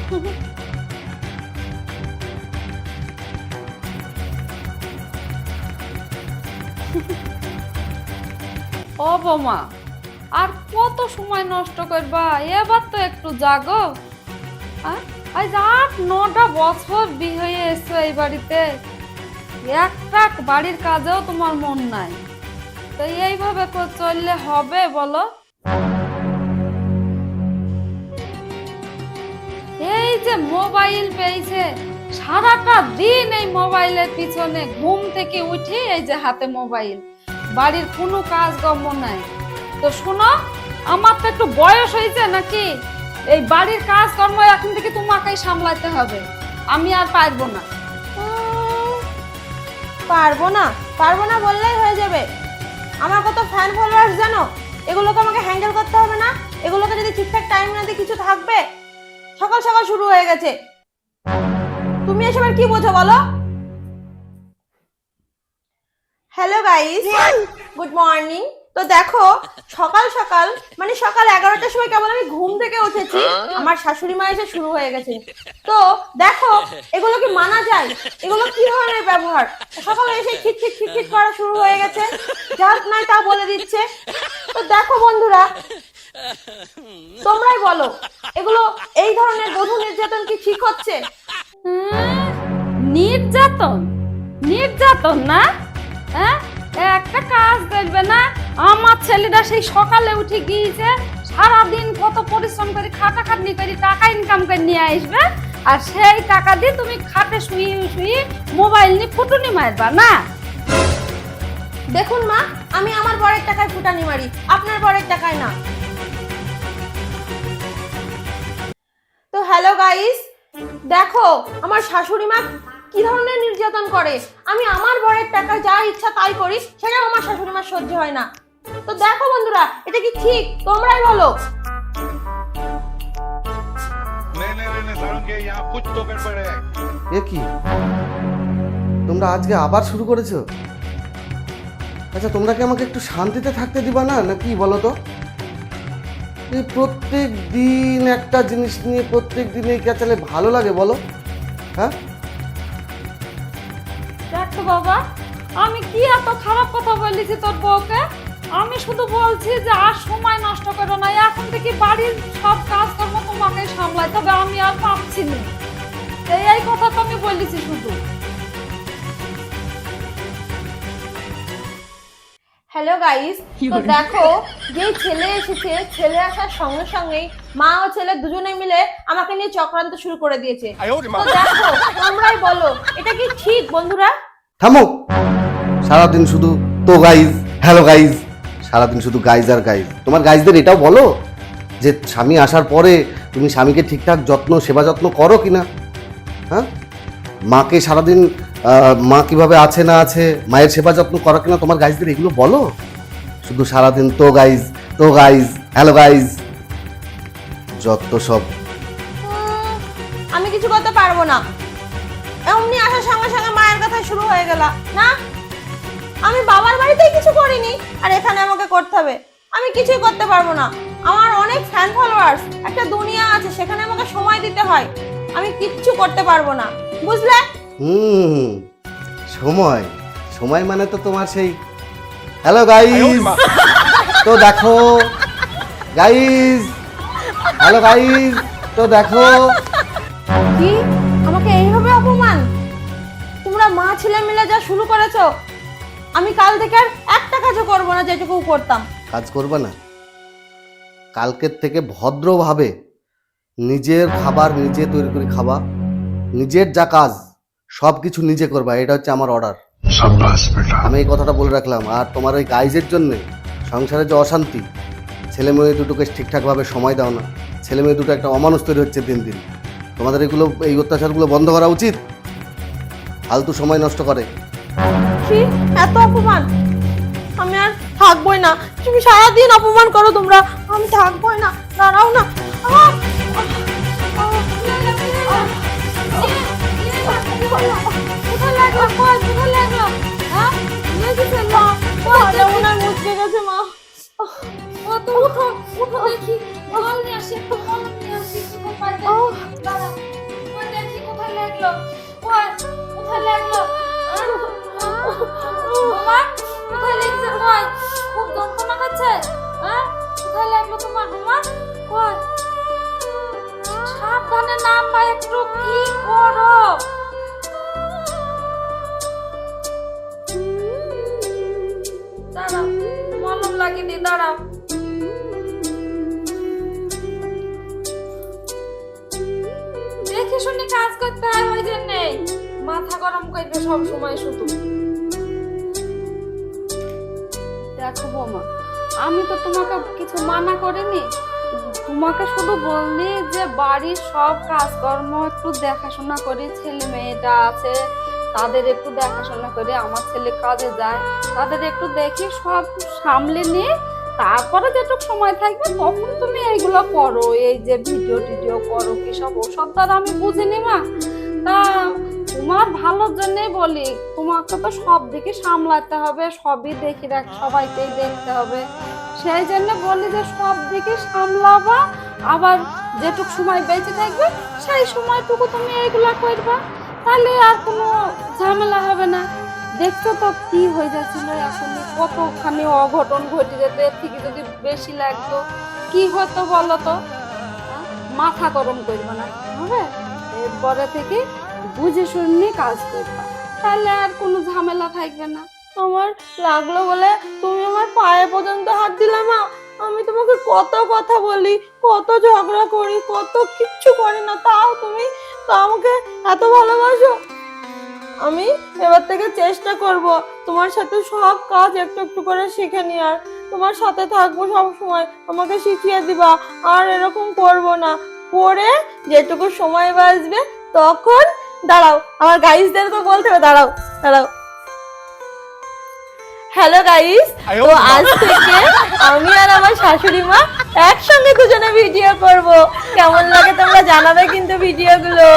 ও বৌমা, আর কত সময় নষ্ট করবা? এবার তো একটু জাগো। আজ 8-9টা বছর বিয়ে হয়ে এসছো এই বাড়িতে, একটা বাড়ির কাজেও তোমার মন নাই, তো এইভাবে চললে হবে বলো? এই যে মোবাইল পেয়েছে, সারাটা দিন এই মোবাইলের পিছনে, ঘুম থেকে উঠে এই যে হাতে মোবাইল, বাড়ির কোনো কাজ কর্ম নাই। তো শোনো, আমার তো একটু বয়স হয়েছে নাকি, এই বাড়ির কাজ কর্ম এখন থেকে তোমাকেই সামলাতে হবে, আমি আর পারবো না। পারবো না বললেই হয়ে যাবে? আমার কত ফ্যান ফলোয়ার্স জানো, এগুলোকে আমাকে হ্যান্ডেল করতে হবে না? এগুলোকে যদি ঠিকঠাক টাইম না দিয়ে কিছু থাকবে? সকাল সকাল শুরু হয়ে গেছে, তুমি এসবের কি বোঝো বলো? Hello guys, good morning. তো দেখো, সকাল সকাল মানে সকাল 11টার সময় কেবল আমি ঘুম থেকে উঠেছি, আমার শাশুড়ি মা এসে শুরু হয়ে গেছে। তো দেখো, এগুলো কি মানা যায়? এগুলো কি ধরনের ব্যবহার? সকালে এসে খিটখিট খিটখিট করা শুরু হয়ে গেছে, যা নাই তা বলে দিচ্ছে। তো দেখো বন্ধুরা, তোমরাই বলো, এগুলো এই ধরনের বধূ নির্যাতন কি ঠিক হচ্ছে? নির্যাতন? নির্যাতন না? হ্যাঁ, একটা কাজ করবে না? আমার ছেলেটা সেই সকালে উঠে গিয়েছে, সারাদিন কত পরিশ্রম করে খাটাখাটনি করে টাকা ইনকাম করে নিয়ে আসবে, আর সেই টাকা দিয়ে তুমি খাটে শুয়ে শুয়ে মোবাইল নিয়ে ফুটুনি মারবা না? দেখুন মা, আমি আমার বরের টাকায় ফুটানি মারি, আপনার বরের টাকায় না। তো হ্যালো গাইস, দেখো আমার শাশুড়ি মা কি ধরনের নির্যাতন করে। আমি আমার বরের টাকায় যা ইচ্ছা তাই করি, সেটাও আমার শাশুড়ি মার সহ্য হয় না। তো দেখো বন্ধুরা, এটা কি ঠিক? তোমরাই বলো। এ কি, তোমরা আজকে আবার শুরু করেছো? আচ্ছা, তোমরা কি আমাকে একটু শান্তিতে থাকতে দিবা না, নাকি বলো তো? এই প্রত্যেক দিন একটা জিনিস নিয়ে প্রত্যেক দিন এই ক্যাচালে ভালো লাগে বলো? হ্যাঁ, দেখো বাবা, আমি কি এত খারাপ কথা বলেছি তোর বউকে? আমি শুধু বলছি যে আর সময় নষ্ট করো না, এখন থেকে বাড়ির সব কাজ কর্ম তোমাকে সামলাইতে হবে, আমি আর পারছি না, এই কথা তো আমি বলেছি শুধু। হ্যালো গাইস, তো দেখো, যে ছেলে এসেছে, ছেলে আসার সঙ্গে সঙ্গেই মা ও ছেলে দুজনে মিলে আমাকে নিয়ে চক্রান্ত শুরু করে দিয়েছে। তো দেখো, তোমরাই বলো, এটা কি ঠিক বন্ধুরা? থামো। সারাদিন শুধু তো গাইজ, হ্যালো গাইজ, সারাদিন শুধু গাইজ আর গাইজ। তোমার গাইজদের এটাও বলো যে স্বামী আসার পরে তুমি স্বামীকে ঠিকঠাক সেবা যত্ন করো কিনা? হ্যাঁ, মাকে সারাদিন মা কিভাবে আছে না আছে, মায়ের সেবা যত্ন করো কিনা, তোমার গাইজদের এগুলো বলো? শুধু সারাদিন তো গাইজ, হ্যালো গাইজ, যত সব। আমি কিছু করতে পারবো না, এমনি আসার সঙ্গে সঙ্গে মায়ের কথা শুরু হয়ে গেল না? আমি বাবার বাড়িতেই কিছু করিনি, আর এখানে আমাকে করতে হবে? আমি কিছুই করতে পারবো না, আমার অনেক ফ্যান ফলোয়ার্স, একটা দুনিয়া আছে, সেখানে আমাকে সময় দিতে হয়, আমি কিচ্ছু করতে পারবো না, বুঝলে? সময় সময় মানে তো তোমার সেই হ্যালো গাইজ, তো দেখো গাইজ, হ্যালো গাইজ, তো দেখো। কি, আমাকে এইভাবে অপমান? তোমরা মা ছেলে মিলে যা শুরু করেছো, আমি কাল থেকে আর একটা কাজও করবো না যেটুকু করতাম। কাজ করবে না? কালকের থেকে ভদ্রভাবে নিজের খাবার নিজে তৈরি করে খাবা, নিজের যা কাজ সব কিছু নিজে করবা, এটা হচ্ছে আমার অর্ডার। আমি এই কথাটা বলে রাখলাম। আর তোমার ওই গাইজের জন্য সংসারে যে অশান্তি, ছেলে মেয়ে দুটোকে ঠিকঠাকভাবে সময় দাও না, ছেলে মেয়ে দুটো একটা অমানুষ তৈরি হচ্ছে দিন দিন। তোমাদের এগুলো, এই অত্যাচারগুলো বন্ধ করা উচিত। ফালতু সময় নষ্ট করে। কি এত অপমান? আমি আর থাকবোই না, তুমি সারাদিন অপমান করো তোমরা, আমি থাকবোই না, দাঁড়াও না। মুচকে গেছে মা। দেখি, জল নিয়ে আসি, একটু জল নিয়ে আসি। কই খুব যন্ত্রণা করছে? হ্যাঁ কোথায় লাগলো তোমার রুমাল? কই সাবধানে নামবা, একটু কি করো? দাঁড়াও, মলম লাগিনি, দাঁড়াও। দেখে শুনে কাজ করতে হয়, ওই জন্যে মাথা গরম করবে সব সময় শুধু। দেখো বৌমা, আমি তো তোমাকে কিছু মানা করিনি, তোমাকে শুধু বললি যে বাড়ির সব কাজকর্ম একটু দেখাশোনা করি, ছেলে মেয়েটা আছে তাদের একটু দেখাশোনা করে, আমার ছেলে কাজে যায় তাদের একটু দেখি সব সামলে নিয়ে তারপরে যেটুকু সময় থাকবে তখন তুমি এইগুলো করো, এই যে ভিডিও টিডিও করো কি সব, ওসব দ্বারা আমি বুঝিনি মা। তা তোমার ভালোর জন্যই বলি, তোমাকে তো সব দিকে সামলাতে হবে, সবই দেখি রাখ, সবাইকেই দেখতে হবে, সেই জন্য বলি যে সব দিকে সামলাবা, আবার যেটুক সময় বেঁচে থাকবে সেই সময়টুকু তুমি এইগুলা করবা, তাহলে আর কোনো ঝামেলা হবে না। দেখছো তো কি হয়ে যাচ্ছিল, এখন কতখানি অঘটন ঘটে যেত, এর থেকে যদি বেশি লাগতো কি হতো বলো তো? মাথা গরম করবে না, হবে? এরপরে থেকে বুঝে শুনে কাজ করবা, তাহলে আর কোনো ঝামেলা থাকবে না। আমার লাগলো বলে তুমি আমার পায়ে পর্যন্ত হাত দিলে মা। আমি তোমাকে কত কথা বলি, কত ঝগড়া করি, কত কিচ্ছু করি না, তাও তুমি তো আমাকে এত ভালোবাসো। আমি এবার থেকে চেষ্টা করব তোমার সাথে সব কাজ একটু একটু করে শিখে নেওয়ার, তোমার সাথে থাকবো সব সময়, আমাকে শিখিয়ে দিবা, আর এরকম করব না। পরে যেটুকু সময় বাঁচবে তখন, দাঁড়াও আমার গাইসদেরকে বলতে হবে, দাঁড়াও দাঁড়াও। হ্যালো গাইস, তো আজ থেকে আমি আর আমার শাশুড়ি মা একসঙ্গে দুজনে ভিডিও করব। কেমন লাগে তোমরা জানাবে কিন্তু ভিডিওগুলো।